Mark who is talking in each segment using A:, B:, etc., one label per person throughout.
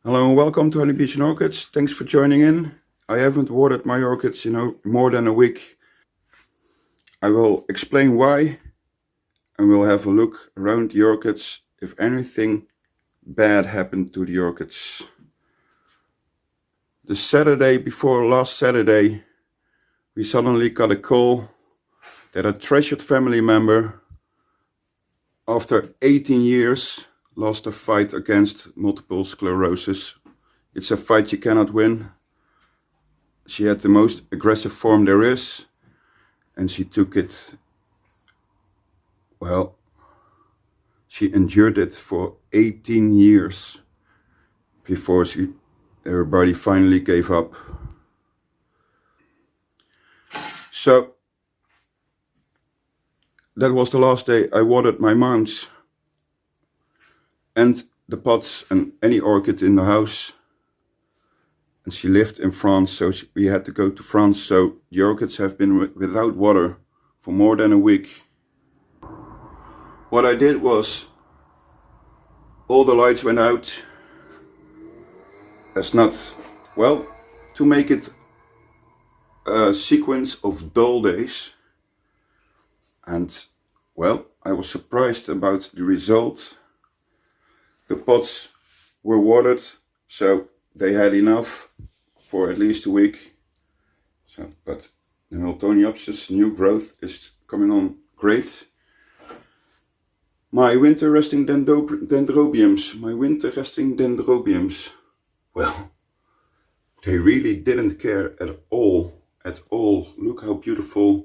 A: Hello and welcome to Honeybees and Orchids. Thanks for joining in. I haven't watered my orchids in more than a week. I will explain why and we'll have a look around the orchids if anything bad happened to the orchids. The Saturday before last Saturday, we suddenly got a call that a treasured family member, after 18 years, lost a fight against multiple sclerosis. It's a fight you cannot win. She had the most aggressive form there is, and she took it, well, she endured it for 18 years before her body finally gave up. So, that was the last day I watered my mounds and the pots and any orchid in the house. And she lived in France, so we had to go to France. So the orchids have been without water for more than a week. What I did was, all the lights went out. That's not, well, to make it a sequence of dull days. And, well, I was surprised about the result. The pots were watered, so they had enough for at least a week. So, but the Phalaenopsis new growth is coming on great. My winter resting dendrobiums, well, they really didn't care at all. Look how beautiful.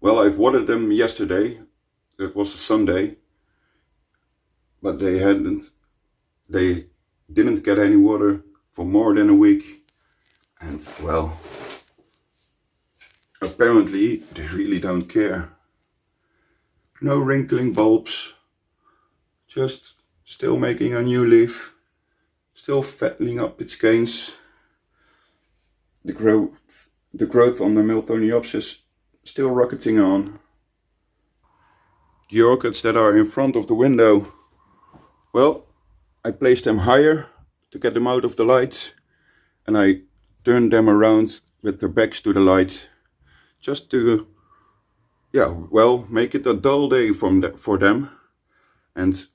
A: Well, I've watered them yesterday. It was a Sunday, but they didn't get any water for more than a week. And, well, apparently they really don't care. No wrinkling bulbs, just still making a new leaf, still fattening up its canes. The growth on the Phalaenopsis still rocketing on. The orchids that are in front of the window, well, I placed them higher to get them out of the light, and I turned them around with their backs to the light, just to, yeah, well, make it a dull day for them. And,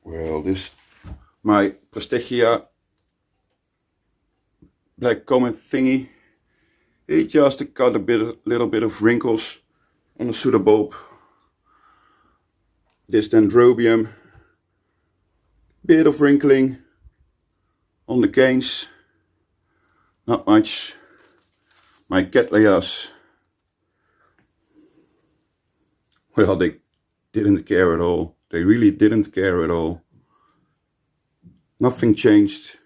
A: well, this, my Prestigia black comet thingy, it just got a little bit of wrinkles on the pseudobulb. This dendrobium, bit of wrinkling on the canes, not much. My cattleyas, well, they didn't care at all. They really didn't care at all. Nothing changed.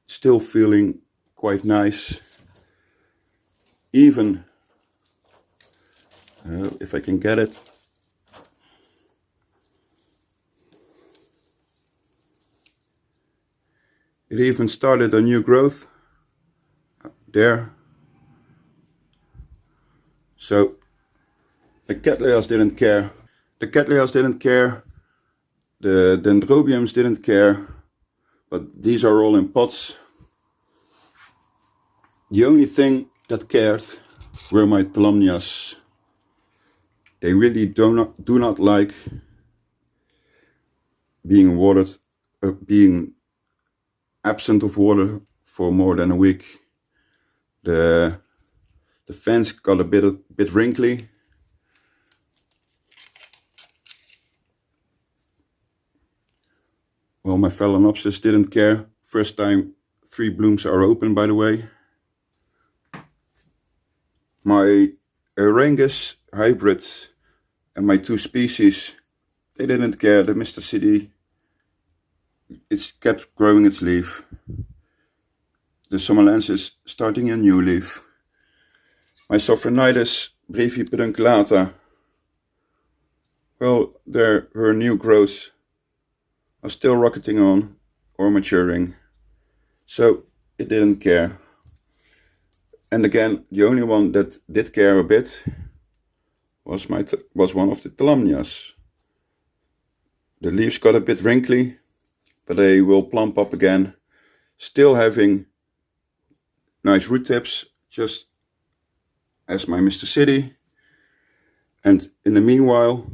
A: Still feeling quite nice. Even, if I can get it, it even started a new growth there. So the cattleyas didn't care. The cattleyas didn't care. The dendrobiums didn't care. But these are all in pots. The only thing that cared were my tolumnias. They really do not like being watered, being absent of water for more than a week. The fence got a bit wrinkly. Well, my Phalaenopsis didn't care. First time 3 blooms are open, by the way. My Orangus hybrid and my 2 species, they didn't care. The Mr. City, it kept growing its leaf. The Somalensis starting a new leaf. My Sophronitis brevipedunculata, well, her new growths are still rocketing on or maturing, so it didn't care. And again, the only one that did care a bit was one of the tolumnias. The leaves got a bit wrinkly, but they will plump up again, still having nice root tips, just as my Mr. City. And in the meanwhile,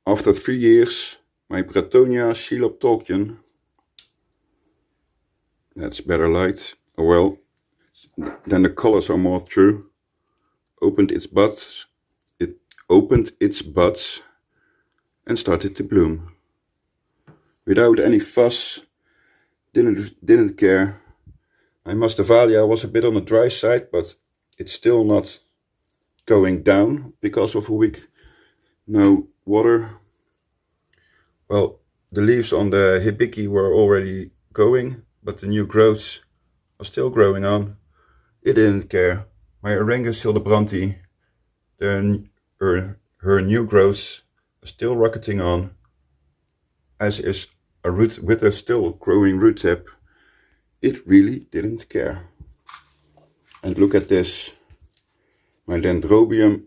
A: after 3 years, my Bretonia Coleoptocyon, that's better light, oh well, then the colors are more true, opened its buds, and started to bloom. Without any fuss, didn't care. My Masdevallia was a bit on the dry side, but it's still not going down because of a week no water. Well, the leaves on the hibiki were already going, but the new growths are still growing on. It didn't care. My Arangus Hildebrandt, her new growths are still rocketing on, as is a root with a still growing root tip. It really didn't care. And look at this, my dendrobium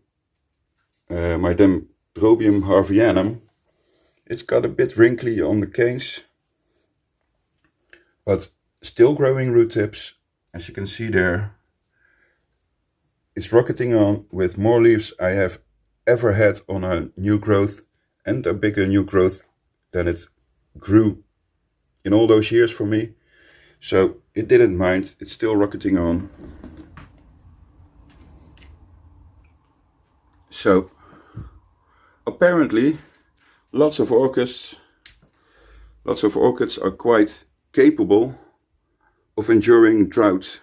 A: harvianum. It's got a bit wrinkly on the canes, but still growing root tips, as you can see there. It's rocketing on with more leaves I have ever had on a new growth, and a bigger new growth than it grew in all those years for me. So it didn't mind, it's still rocketing on. So apparently lots of orchids are quite capable of enduring drought,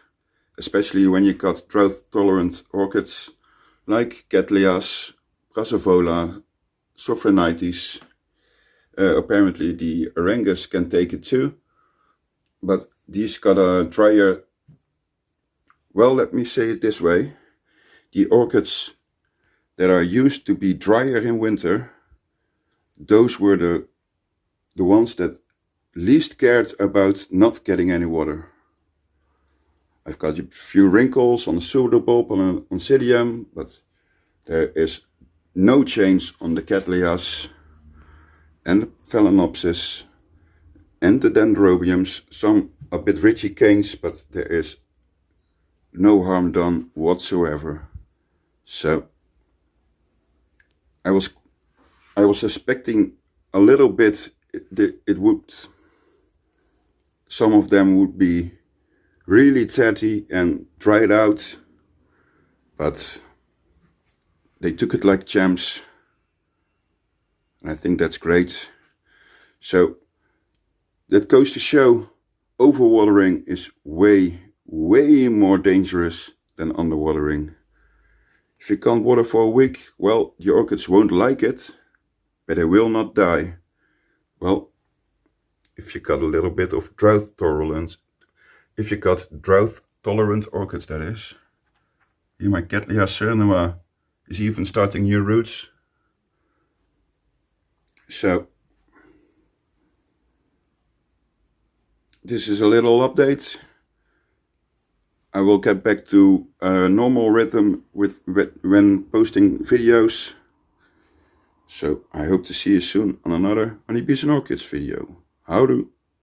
A: especially when you got drought tolerant orchids like cattleyas, brassavola, sophronites. Apparently the Arangus can take it too, but these got a drier, well, let me say it this way, the orchids that are used to be drier in winter, those were the ones that least cared about not getting any water. I've got a few wrinkles on the pseudobulb on an oncidium, but there is no change on the cattleyas and the Phalaenopsis and the dendrobiums. Some a bit ridgy canes, but there is no harm done whatsoever. So I was suspecting a little bit some of them would be really tatty and dried out, but they took it like champs, and I think that's great. So that goes to show overwatering is way more dangerous than underwatering. If you can't water for a week, well, the orchids won't like it, but they will not die. Well, if you got a little bit of drought tolerance, if you got drought tolerant orchids, that is. Here my Cattleya cernua is even starting new roots. So this is a little update. I will get back to a normal rhythm when posting videos. So I hope to see you soon on another Honeybees and Orchids video. Houdoe!